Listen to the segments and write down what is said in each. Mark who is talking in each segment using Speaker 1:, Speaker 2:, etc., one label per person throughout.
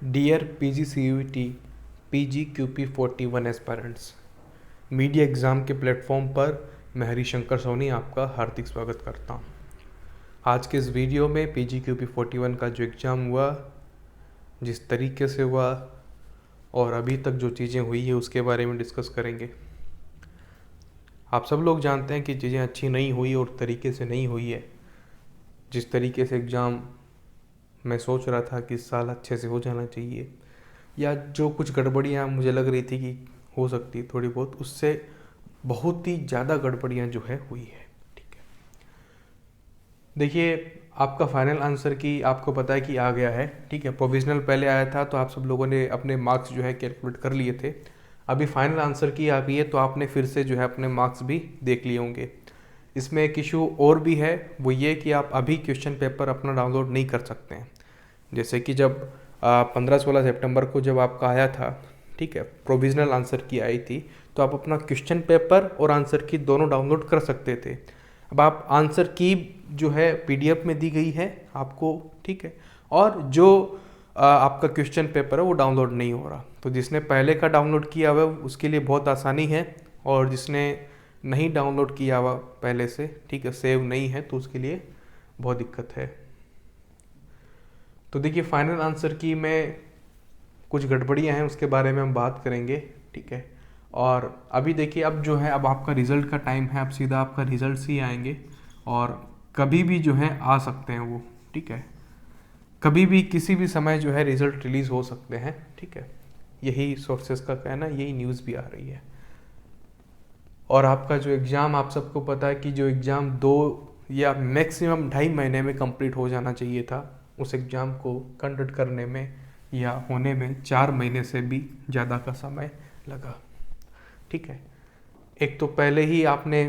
Speaker 1: Dear PG CUET PG QP 41 aspirants, media exam के platform पर मैं हरिशंकर सोनी आपका हार्दिक स्वागत करता हूं। आज के इस वीडियो में पीजी क्यूपी 41 का जो एग्ज़ाम हुआ, जिस तरीके से हुआ और अभी तक जो चीज़ें हुई है उसके बारे में डिस्कस करेंगे। आप सब लोग जानते हैं कि चीज़ें अच्छी नहीं हुई और तरीके से नहीं हुई है। जिस तरीके से एग्ज़ाम मैं सोच रहा था कि इस साल अच्छे से हो जाना चाहिए, या जो कुछ गड़बड़ियाँ मुझे लग रही थी कि हो सकती थोड़ी बहुत, उससे बहुत ही ज़्यादा गड़बड़ियाँ जो है हुई है। ठीक है, देखिए आपका फाइनल आंसर की आपको पता है कि आ गया है। ठीक है, प्रोविजनल पहले आया था तो आप सब लोगों ने अपने मार्क्स जो है कैलकुलेट कर लिए थे। अभी फाइनल आंसर की आ गई है तो आपने फिर से जो है अपने मार्क्स भी देख लिए होंगे। इसमें एक इशू और भी है, वो ये कि आप अभी क्वेश्चन पेपर अपना डाउनलोड नहीं कर सकते हैं। जैसे कि जब 15-16 सितंबर को जब आपका आया था, ठीक है, प्रोविजनल आंसर की आई थी, तो आप अपना क्वेश्चन पेपर और आंसर की दोनों डाउनलोड कर सकते थे। अब आप आंसर की जो है पीडीएफ में दी गई है आपको, ठीक है, और जो आपका क्वेश्चन पेपर है वो डाउनलोड नहीं हो रहा। तो जिसने पहले का डाउनलोड किया हुआ उसके लिए बहुत आसानी है, और जिसने नहीं डाउनलोड किया हुआ पहले से, ठीक है, सेव नहीं है, तो उसके लिए बहुत दिक्कत है। तो देखिए फाइनल आंसर की में कुछ गड़बड़ियाँ हैं, उसके बारे में हम बात करेंगे। ठीक है, और अभी देखिए अब जो है, अब आपका रिज़ल्ट का टाइम है, अब सीधा आपका रिज़ल्ट ही आएंगे और कभी भी जो है आ सकते हैं वो। ठीक है, कभी भी किसी भी समय जो है रिज़ल्ट रिलीज़ हो सकते हैं। ठीक है, यही सोर्सेस का कहना, यही न्यूज़ भी आ रही है। और आपका जो एग्ज़ाम, आप सबको पता है कि जो एग्ज़ाम 2 या मैक्सिमम 2.5 महीने में कंप्लीट हो जाना चाहिए था, उस एग्ज़ाम को कंडक्ट करने में या होने में 4 महीने से भी ज़्यादा का समय लगा। ठीक है, एक तो पहले ही आपने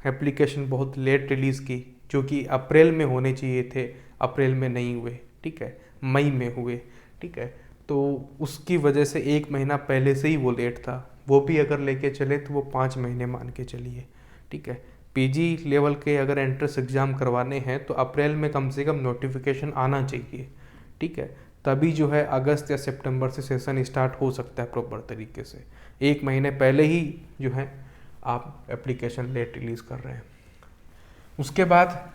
Speaker 1: एप्लीकेशन बहुत लेट रिलीज़ की, जो कि अप्रैल में होने चाहिए थे, अप्रैल में नहीं हुए। ठीक है, मई में हुए। ठीक है, तो उसकी वजह से 1 महीना पहले से ही वो लेट था। वो भी अगर लेके चले तो वो 5 महीने मान के चलिए। ठीक है, पीजी लेवल के अगर एंट्रेंस एग्ज़ाम करवाने हैं तो अप्रैल में कम से कम नोटिफिकेशन आना चाहिए। ठीक है, तभी जो है अगस्त या सितंबर से सेशन स्टार्ट हो सकता है प्रॉपर तरीके से। 1 महीने पहले ही जो है आप एप्लीकेशन लेट रिलीज़ कर रहे हैं। उसके बाद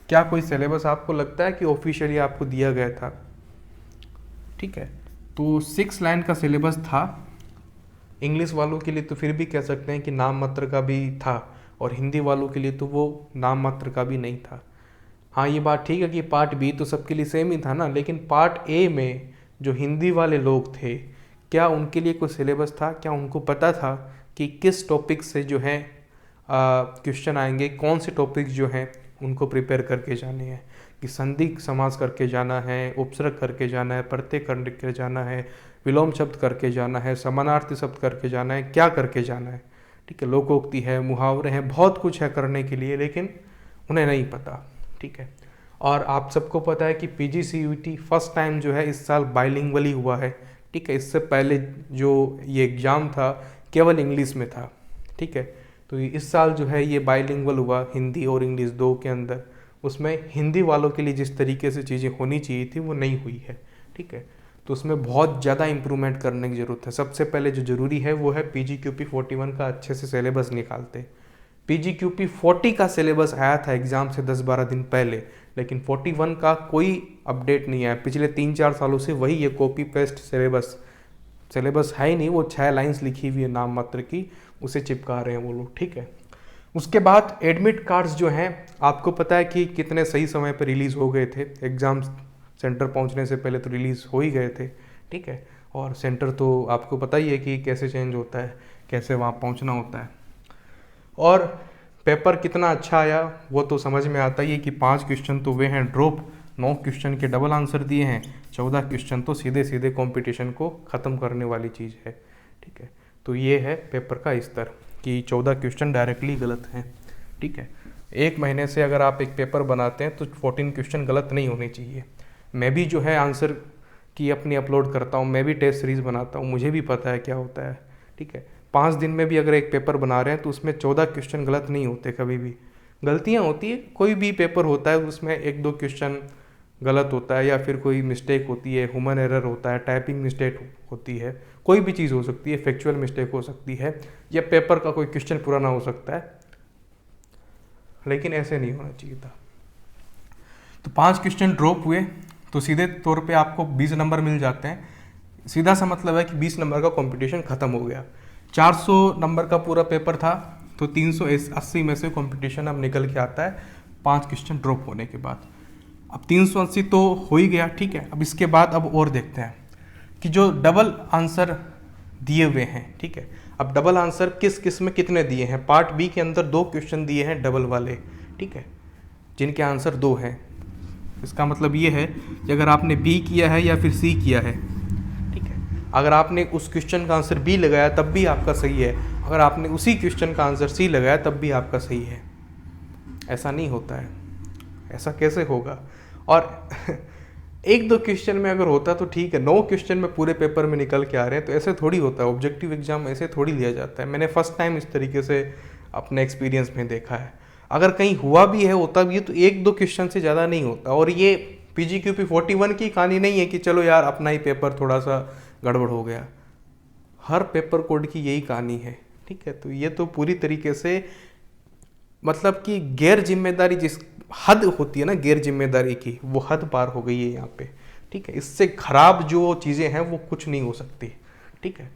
Speaker 1: क्या कोई सिलेबस आपको लगता है कि ऑफिशियली आपको दिया गया था? ठीक है, तो 6 लाइन का सिलेबस था। इंग्लिश वालों के लिए तो फिर भी कह सकते हैं कि नाम मात्र का भी था, और हिंदी वालों के लिए तो वो नाम मात्र का भी नहीं था। हाँ, ये बात ठीक है कि पार्ट बी तो सबके लिए सेम ही था ना, लेकिन पार्ट ए में जो हिंदी वाले लोग थे, क्या उनके लिए कोई सिलेबस था? क्या उनको पता था कि किस टॉपिक से जो है क्वेश्चन आएंगे, कौन से टॉपिक जो हैं उनको प्रिपेयर करके जाने हैं? कि संधि समास करके जाना है, उपसर्ग करके जाना है, प्रत्यय करके जाना है, विलोम शब्द करके जाना है, समानार्थी शब्द करके जाना है, क्या करके जाना है? ठीक है, लोकोक्ति है, मुहावरे हैं, बहुत कुछ है करने के लिए, लेकिन उन्हें नहीं पता। ठीक है, और आप सबको पता है कि पीजीसीयूटी फर्स्ट टाइम जो है इस साल बाइलिंगुअली हुआ है। ठीक है, इससे पहले जो ये एग्ज़ाम था केवल इंग्लिश में था। ठीक है, तो इस साल जो है ये बाइलिंगुअल हुआ, हिंदी और इंग्लिश दो के अंदर। उसमें हिंदी वालों के लिए जिस तरीके से चीज़ें होनी चाहिए थी वो नहीं हुई है। ठीक है, तो उसमें बहुत ज़्यादा इंप्रूवमेंट करने की ज़रूरत है। सबसे पहले जो ज़रूरी है वो है पीजीक्यूपी 41 का अच्छे से सिलेबस निकालते। पीजीक्यूपी 40 का सिलेबस आया था एग्ज़ाम से 10-12 दिन पहले, लेकिन 41 का कोई अपडेट नहीं आया। पिछले 3-4 सालों से वही ये कॉपी पेस्ट सिलेबस है ही नहीं, वो 6 लाइंस लिखी हुई है नाम मात्र की, उसे चिपका रहे हैं वो लोग। ठीक है, उसके बाद एडमिट कार्ड्स जो हैं, आपको पता है कि कितने सही समय पर रिलीज़ हो गए थे। एग्ज़ाम सेंटर पहुंचने से पहले तो रिलीज़ हो ही गए थे। ठीक है, और सेंटर तो आपको पता ही है कि कैसे चेंज होता है, कैसे वहाँ पहुंचना होता है। और पेपर कितना अच्छा आया वो तो समझ में आता ही है कि 5 क्वेश्चन तो वे हैं ड्रॉप, 9 क्वेश्चन के डबल आंसर दिए हैं, 14 क्वेश्चन तो सीधे सीधे कंपटीशन को ख़त्म करने वाली चीज़ है। ठीक है, तो ये है पेपर का स्तर कि 14 क्वेश्चन डायरेक्टली गलत हैं। ठीक है, 1 महीने से अगर आप एक पेपर बनाते हैं तो 14 क्वेश्चन गलत नहीं होने चाहिए। मैं भी जो है आंसर की अपनी अपलोड करता हूँ, मैं भी टेस्ट सीरीज़ बनाता हूँ, मुझे भी पता है क्या होता है। ठीक है, 5 दिन में भी अगर एक पेपर बना रहे हैं तो उसमें 14 क्वेश्चन गलत नहीं होते, कभी भी गलतियाँ होती है। कोई भी पेपर होता है उसमें 1-2 क्वेश्चन गलत होता है, या फिर कोई मिस्टेक होती है, ह्यूमन एरर होता है, टाइपिंग मिस्टेक होती है, कोई भी चीज़ हो सकती है, फैक्चुअल मिस्टेक हो सकती है, या पेपर का कोई क्वेश्चन पूरा ना हो सकता है, लेकिन ऐसे नहीं होना चाहिए था। तो 5 क्वेश्चन ड्रॉप हुए तो सीधे तौर पे आपको 20 नंबर मिल जाते हैं। सीधा सा मतलब है कि 20 नंबर का कंपटीशन ख़त्म हो गया। 400 नंबर का पूरा पेपर था, तो 380 में से कंपटीशन अब निकल के आता है 5 क्वेश्चन ड्रॉप होने के बाद। अब 380 तो हो ही गया, ठीक है। अब इसके बाद अब और देखते हैं कि जो डबल आंसर दिए हुए हैं, ठीक है। अब डबल आंसर किस किस में कितने दिए हैं। पार्ट बी के अंदर 2 क्वेश्चन दिए हैं डबल वाले, ठीक है, जिनके आंसर 2 हैं। इसका मतलब ये है कि अगर आपने बी किया है या फिर सी किया है, ठीक है, अगर आपने उस क्वेश्चन का आंसर बी लगाया तब भी आपका सही है, अगर आपने उसी क्वेश्चन का आंसर सी लगाया तब भी आपका सही है। ऐसा नहीं होता है, ऐसा कैसे होगा। और 1-2 क्वेश्चन में अगर होता तो ठीक है, 9 क्वेश्चन में पूरे पेपर में निकल के आ रहे हैं, तो ऐसे थोड़ी होता है। ऑब्जेक्टिव एग्जाम ऐसे थोड़ी लिया जाता है। मैंने फर्स्ट टाइम इस तरीके से अपने एक्सपीरियंस में देखा है। अगर कहीं हुआ भी है, होता भी है, तो 1-2 क्वेश्चन से ज़्यादा नहीं होता। और ये PGQP 41 की कहानी नहीं है कि चलो यार अपना ही पेपर थोड़ा सा गड़बड़ हो गया। हर पेपर कोड की यही कहानी है, ठीक है। तो ये तो पूरी तरीके से मतलब कि गैर जिम्मेदारी, जिस हद होती है ना गैर जिम्मेदारी की, वो हद पार हो गई है यहाँ पे, ठीक है। इससे खराब जो चीज़ें हैं वो कुछ नहीं हो सकती, ठीक है।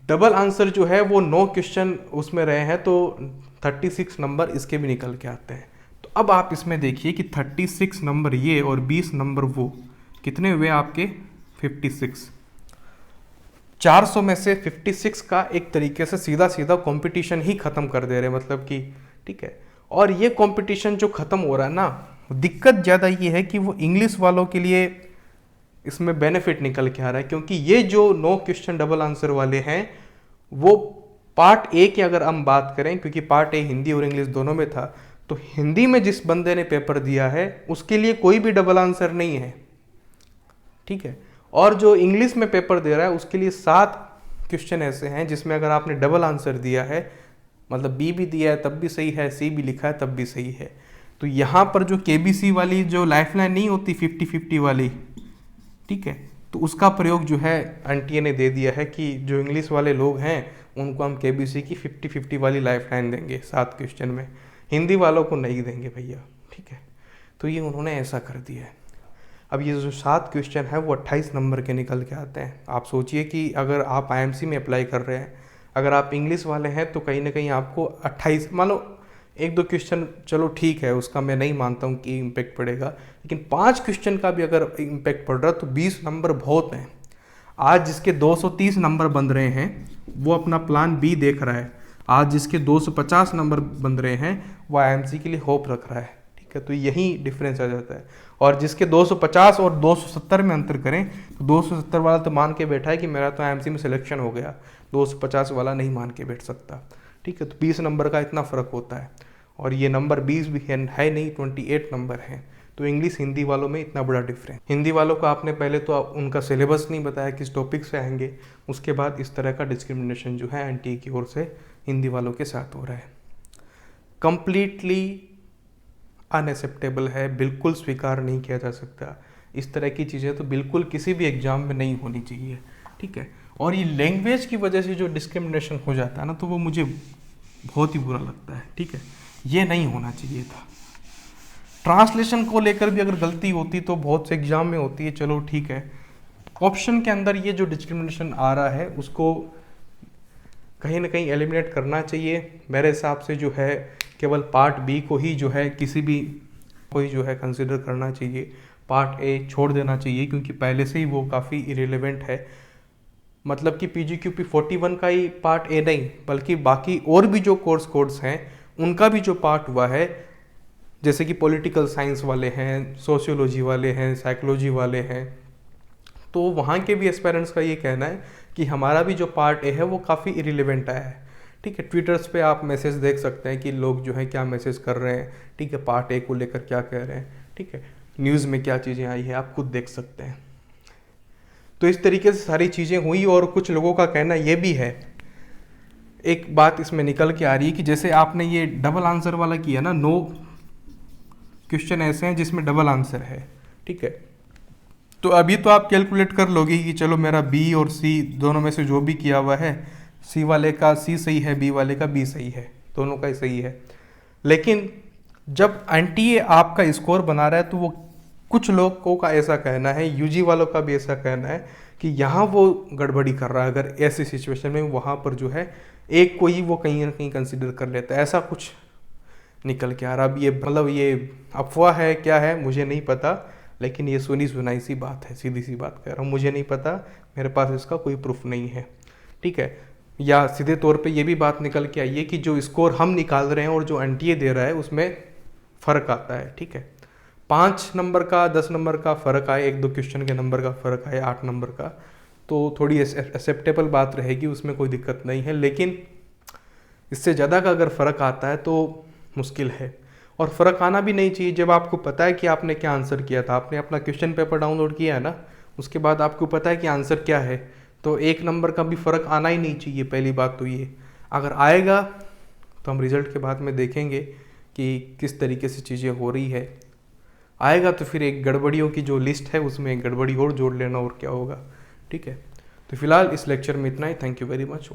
Speaker 1: डबल आंसर जो है वो 9 क्वेश्चन उसमें रहे हैं, तो 36 नंबर इसके भी निकल के आते हैं। तो अब आप इसमें देखिए कि 36 नंबर ये और 20 नंबर वो, कितने हुए आपके 56। 400 में से 56 का एक तरीके से सीधा सीधा कंपटीशन ही खत्म कर दे रहे हैं, मतलब कि, ठीक है। और ये कंपटीशन जो खत्म हो रहा है ना, दिक्कत ज़्यादा ये है कि वो इंग्लिश वालों के लिए इसमें बेनिफिट निकल के आ रहा है, क्योंकि ये जो 9 क्वेश्चन डबल आंसर वाले हैं वो पार्ट ए की अगर हम बात करें, क्योंकि पार्ट ए हिंदी और इंग्लिश दोनों में था, तो हिंदी में जिस बंदे ने पेपर दिया है उसके लिए कोई भी डबल आंसर नहीं है, ठीक है। और जो इंग्लिश में पेपर दे रहा है उसके लिए 7 क्वेश्चन ऐसे हैं जिसमें अगर आपने डबल आंसर दिया है, मतलब बी भी दिया है तब भी सही है, सी भी लिखा है तब भी सही है। तो यहाँ पर जो KBC वाली जो लाइफलाइन नहीं होती 50-50 वाली, ठीक है, तो उसका प्रयोग जो है NTA ने दे दिया है कि जो इंग्लिश वाले लोग हैं उनको हम KBC की 50-50 वाली लाइफलाइन देंगे 7 क्वेश्चन में, हिंदी वालों को नहीं देंगे भैया, ठीक है। तो ये उन्होंने ऐसा कर दिया है। अब ये जो 7 क्वेश्चन है वो 28 नंबर के निकल के आते हैं। आप सोचिए कि अगर आप IMC में अप्लाई कर रहे हैं, अगर आप इंग्लिश वाले हैं तो कहीं ना कहीं आपको 28, मान लो 1-2 क्वेश्चन चलो ठीक है, उसका मैं नहीं मानता हूँ कि इम्पैक्ट पड़ेगा, लेकिन 5 क्वेश्चन का भी अगर इम्पैक्ट पड़ रहा है तो 20 नंबर बहुत हैं। आज जिसके 230 नंबर बन रहे हैं वो अपना प्लान बी देख रहा है, आज जिसके 250 नंबर बन रहे हैं वो IMC के लिए होप रख रहा है, ठीक है। तो यही डिफरेंस आ जाता है। और जिसके 250 और 270 में अंतर करें तो 270 वाला तो मान के बैठा है कि मेरा तो IMC में सिलेक्शन हो गया, 250 वाला नहीं मान के बैठ सकता, ठीक है। तो 20 नंबर का इतना फ़र्क होता है। और ये नंबर 20 भी है नहीं, 28 नंबर है। तो इंग्लिश हिंदी वालों में इतना बड़ा डिफरेंस। हिंदी वालों को आपने पहले तो उनका सिलेबस नहीं बताया किस टॉपिक से आएंगे, उसके बाद इस तरह का डिस्क्रिमिनेशन जो है NTA की ओर से हिंदी वालों के साथ हो रहा है। कंप्लीटली अनएक्सेप्टेबल है, बिल्कुल स्वीकार नहीं किया जा सकता। इस तरह की चीज़ें तो बिल्कुल किसी भी एग्ज़ाम में नहीं होनी चाहिए, ठीक है। और ये लैंग्वेज की वजह से जो डिस्क्रिमिनेशन हो जाता है ना, तो वो मुझे बहुत ही बुरा लगता है, ठीक है। ये नहीं होना चाहिए था। ट्रांसलेशन को लेकर भी अगर गलती होती तो बहुत से एग्ज़ाम में होती है, चलो ठीक है। ऑप्शन के अंदर ये जो डिस्क्रिमिनेशन आ रहा है उसको कहीं ना कहीं एलिमिनेट करना चाहिए। मेरे हिसाब से जो है केवल पार्ट बी को ही जो है किसी भी कोई जो है कंसिडर करना चाहिए, पार्ट ए छोड़ देना चाहिए, क्योंकि पहले से ही वो काफ़ी इरेलेवेंट है। मतलब कि PGQP 41 का ही पार्ट ए नहीं, बल्कि बाकी और भी जो कोड्स हैं उनका भी जो पार्ट हुआ है, जैसे कि पॉलिटिकल साइंस वाले हैं, सोशियोलॉजी वाले हैं, साइकोलॉजी वाले हैं, तो वहाँ के भी एस्पायरेंट्स का ये कहना है कि हमारा भी जो पार्ट ए है वो काफ़ी इरिलेवेंट आया है, ठीक है। ट्विटर्स पे आप मैसेज देख सकते हैं कि लोग जो है क्या मैसेज कर रहे हैं, ठीक है, पार्ट ए को लेकर क्या कह रहे हैं, ठीक है। न्यूज़ में क्या चीज़ें आई है आप खुद देख सकते हैं। तो इस तरीके से सारी चीज़ें हुई। और कुछ लोगों का कहना ये भी है, एक बात इसमें निकल के आ रही है कि जैसे आपने ये डबल आंसर वाला किया ना, क्वेश्चन ऐसे हैं जिसमें डबल आंसर है, ठीक है। तो अभी तो आप कैलकुलेट कर लोगे कि चलो मेरा बी और सी दोनों में से जो भी किया हुआ है, सी वाले का सी सही है, बी वाले का बी सही है, दोनों का ही सही है। लेकिन जब एनटीए आपका स्कोर बना रहा है तो वो कुछ लोगों का ऐसा कहना है, यूजी वालों का भी ऐसा कहना है कि यहाँ वो गड़बड़ी कर रहा है, अगर ऐसी सिचुएशन में वहाँ पर जो है एक को ही वो कहीं ना कहीं कंसिडर कर लेता है, ऐसा कुछ निकल के आ रहा। अब ये मतलब ये अफवाह है क्या है मुझे नहीं पता, लेकिन ये सुनी सुनाई सी बात है, सीधी सी बात कह रहा हूँ, मुझे नहीं पता, मेरे पास इसका कोई प्रूफ नहीं है, ठीक है। या सीधे तौर पे ये भी बात निकल के आई है कि जो स्कोर हम निकाल रहे हैं और जो एनटीए दे रहा है उसमें फ़र्क आता है, ठीक है। 5 नंबर का 10 नंबर का फ़र्क आए, 1-2 क्वेश्चन के नंबर का फ़र्क आए, 8 नंबर का, तो थोड़ी एक्सेप्टेबल बात रहेगी, उसमें कोई दिक्कत नहीं है। लेकिन इससे ज़्यादा का अगर फ़र्क आता है तो मुश्किल है, और फ़र्क आना भी नहीं चाहिए। जब आपको पता है कि आपने क्या आंसर किया था, आपने अपना क्वेश्चन पेपर डाउनलोड किया है ना, उसके बाद आपको पता है कि आंसर क्या है, तो 1 नंबर का भी फ़र्क आना ही नहीं चाहिए। पहली बात तो ये, अगर आएगा तो हम रिज़ल्ट के बाद में देखेंगे कि किस तरीके से चीज़ें हो रही है। आएगा तो फिर एक गड़बड़ियों की जो लिस्ट है उसमें एक गड़बड़ी और जोड़ लेना, और क्या होगा, ठीक है। तो फिलहाल इस लेक्चर में इतना ही। Thank you very much.